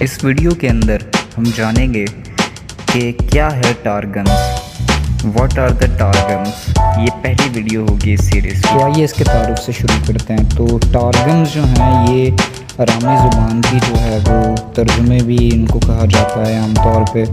اس video کے اندر ہم جانیں گے کہ کیا ہے ٹارگنز، واٹ آر دا ٹارگنز۔ یہ پہلی ویڈیو ہوگی اس سیریز کی۔ تو آئیے اس کے تعارف سے شروع کرتے ہیں۔ تو ٹارگنز جو ہیں یہ آرامی زبان کی جو ہے وہ ترجمے بھی ان کو کہا جاتا ہے عام طور پہ،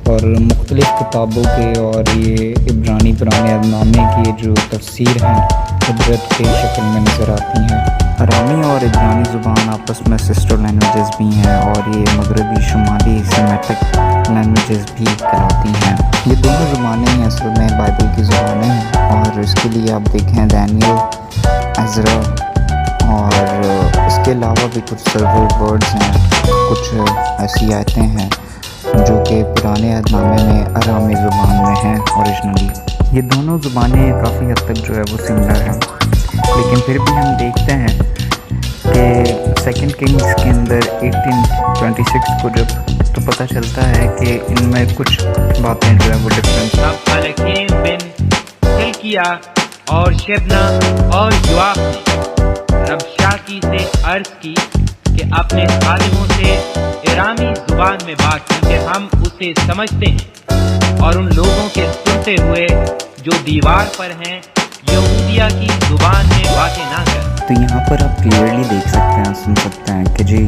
اور مختلف کتابوں کے اور یہ عبرانی پرانے عہد نامے کی جو تفسیر ہیں قدرت کے شکل میں نظر آتی ہیں۔ آرامی اور عبرانی زبان آپس میں سسٹر لینگویجز بھی ہیں اور یہ مغربی شمالی سیمیٹک لینگویجز بھی کہلاتی ہیں۔ یہ دونوں زبانیں ہیں اصل میں بائبل کی زبانیں ہیں، اور اس کے لیے آپ دیکھیں دانیل، عزرا، اور اس کے علاوہ بھی کچھ سرور ورڈز ہیں، کچھ ایسی آیتیں ہیں جو کہ پرانے عہد نامے میں آرامی زبان میں ہیں اوریجنلی۔ یہ دونوں زبانیں کافی حد تک جو ہے وہ سملر ہیں، لیکن پھر بھی ہم دیکھتے ہیں کہ سیکنڈ کنگز کے اندر 1826 کو جب تو پتہ چلتا ہے کہ ان میں کچھ باتیں جو ہے وہ ڈفرینٹ ہیں۔ تب الکیم بن ہلکیہ اور شبنا اور یواق نے ربشاکی سے عرض کی کہ اپنے خادموں سے ارامی زبان میں بات کیونکہ ہم اسے سمجھتے ہیں، اور ان لوگوں کے سنتے ہوئے جو دیوار پر ہیں یہودیہ کی زبان میں باتیں نہ کریں۔ تو یہاں پر آپ کلیئرلی دیکھ سکتے ہیں، سن سکتے ہیں کہ جی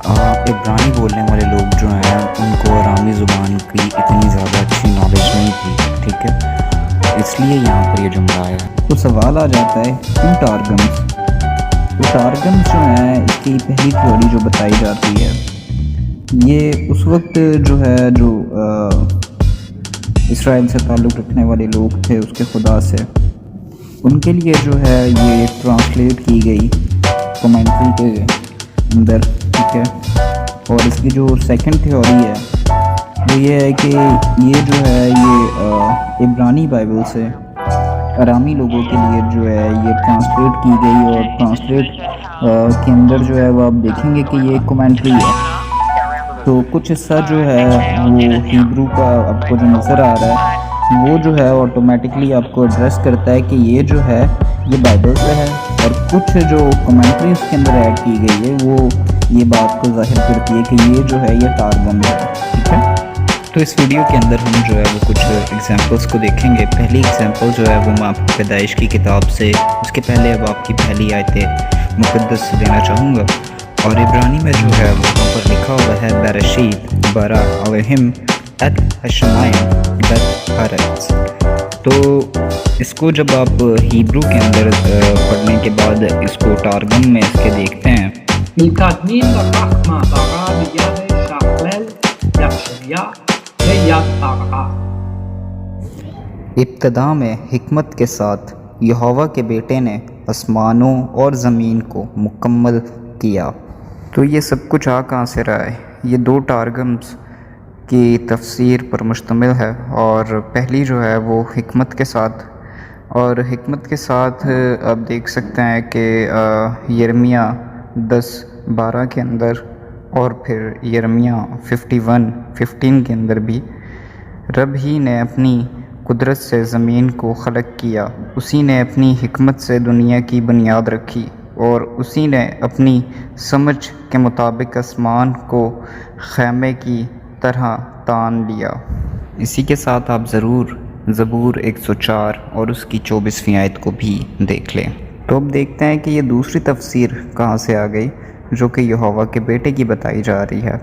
عبرانی بولنے والے لوگ جو ہیں ان کو آرامی زبان کی اتنی زیادہ اچھی نالج نہیں تھی، ٹھیک ہے، اس لیے یہاں پر یہ جملہ آیا ہے۔ تو سوال آ جاتا ہے کیوں ٹارگنز؟ تو ٹارگنز جو ہیں اس کی پہلی تھیوری جو بتائی جاتی ہے یہ اس وقت جو ہے جو اسرائیل سے تعلق رکھنے والے لوگ تھے اس کے خدا سے، ان کے لیے جو ہے یہ ٹرانسلیٹ کی گئی کمنٹری کے اندر، ٹھیک ہے۔ اور اس کی جو سیکنڈ تھیوری ہے وہ یہ ہے کہ یہ جو ہے یہ عبرانی بائبل سے آرامی لوگوں کے لیے جو ہے یہ ٹرانسلیٹ کی گئی، اور ٹرانسلیٹ کے اندر جو ہے وہ آپ دیکھیں گے کہ یہ کمنٹری ہے۔ تو کچھ حصہ جو ہے وہ ہیبرو کا آپ کو جو نظر آ رہا ہے وہ جو ہے آٹومیٹکلی آپ کو ایڈریس کرتا ہے کہ یہ جو ہے یہ بائبل سے ہے، اور کچھ جو کمنٹری اس کے اندر ایڈ کی گئی ہے وہ یہ بات کو ظاہر کرتی ہے کہ یہ جو ہے یہ ٹارگنز ہے، ٹھیک ہے۔ تو اس ویڈیو کے اندر ہم جو ہے وہ کچھ ایگزامپلس کو دیکھیں گے۔ پہلی ایگزامپل جو ہے وہ میں آپ کو پیدائش کی کتاب سے اس کے پہلے اب آپ کی پہلی آیت مقدس سے دینا چاہوں گا، اور عبرانی میں جو ہے وہاں پر لکھا ہوا ہے برشید برا علیہم ات ہشمائم بت ہرتس۔ تو اس کو جب آپ ہیبرو کے اندر پڑھنے کے بعد اس کو ٹارگم میں اس کے دیکھتے ہیں، מתקדמים לכך מעברה ביד שחלל יחשביה ויד פרעה۔ ابتدا میں حکمت کے ساتھ یہوہ کے بیٹے نے آسمانوں اور زمین کو مکمل کیا۔ تو یہ سب کچھ کہاں سے رہا ہے؟ یہ دو ٹارگمز کی تفسیر پر مشتمل ہے، اور پہلی جو ہے وہ حکمت کے ساتھ، اور حکمت کے ساتھ آپ دیکھ سکتے ہیں کہ یرمیہ 10:12 کے اندر، اور پھر یرمیہ 51:15 کے اندر بھی رب ہی نے اپنی قدرت سے زمین کو خلق کیا، اسی نے اپنی حکمت سے دنیا کی بنیاد رکھی، اور اسی نے اپنی سمجھ کے مطابق آسمان کو خیمے کی طرح تان لیا۔ اسی کے ساتھ آپ ضرور زبور 104 اور اس کی 24ویں آیت کو بھی دیکھ لیں۔ تو اب دیکھتے ہیں کہ یہ دوسری تفسیر کہاں سے آ گئی جو کہ یہوہ کے بیٹے کی بتائی جا رہی ہے۔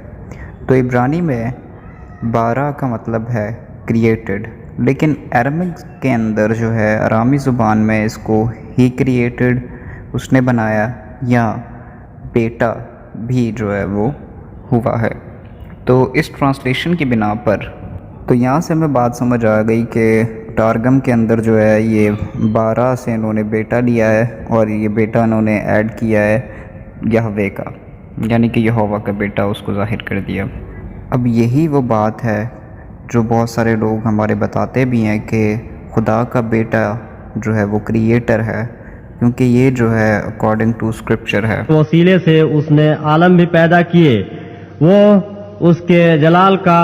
تو عبرانی میں بارہ کا مطلب ہے کریٹڈ، لیکن عربک کے اندر جو ہے آرامی زبان میں اس کو ہی کریٹڈ، اس نے بنایا، یا بیٹا بھی جو ہے وہ ہوا ہے۔ تو اس ٹرانسلیشن کی بنا پر تو یہاں سے ہمیں بات سمجھ آ گئی کہ ٹارگم کے اندر جو ہے یہ 12 سے انہوں نے بیٹا لیا ہے، اور یہ بیٹا انہوں نے ایڈ کیا ہے یہوہ کا، یعنی کہ یہوہ کا بیٹا اس کو ظاہر کر دیا۔ اب یہی وہ بات ہے جو بہت سارے لوگ ہمارے بتاتے بھی ہیں کہ خدا کا بیٹا جو ہے وہ کریٹر ہے، کیونکہ یہ جو ہے اکارڈنگ ٹو اسکرپچر ہے۔ وسیلے سے اس نے عالم بھی پیدا کیے، وہ اس کے جلال کا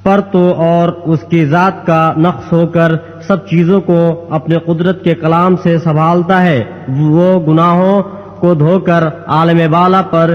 پرتو اور اس کی ذات کا نقص ہو کر سب چیزوں کو اپنے قدرت کے کلام سے سنبھالتا ہے۔ وہ گناہوں کو دھو کر عالم بالا پر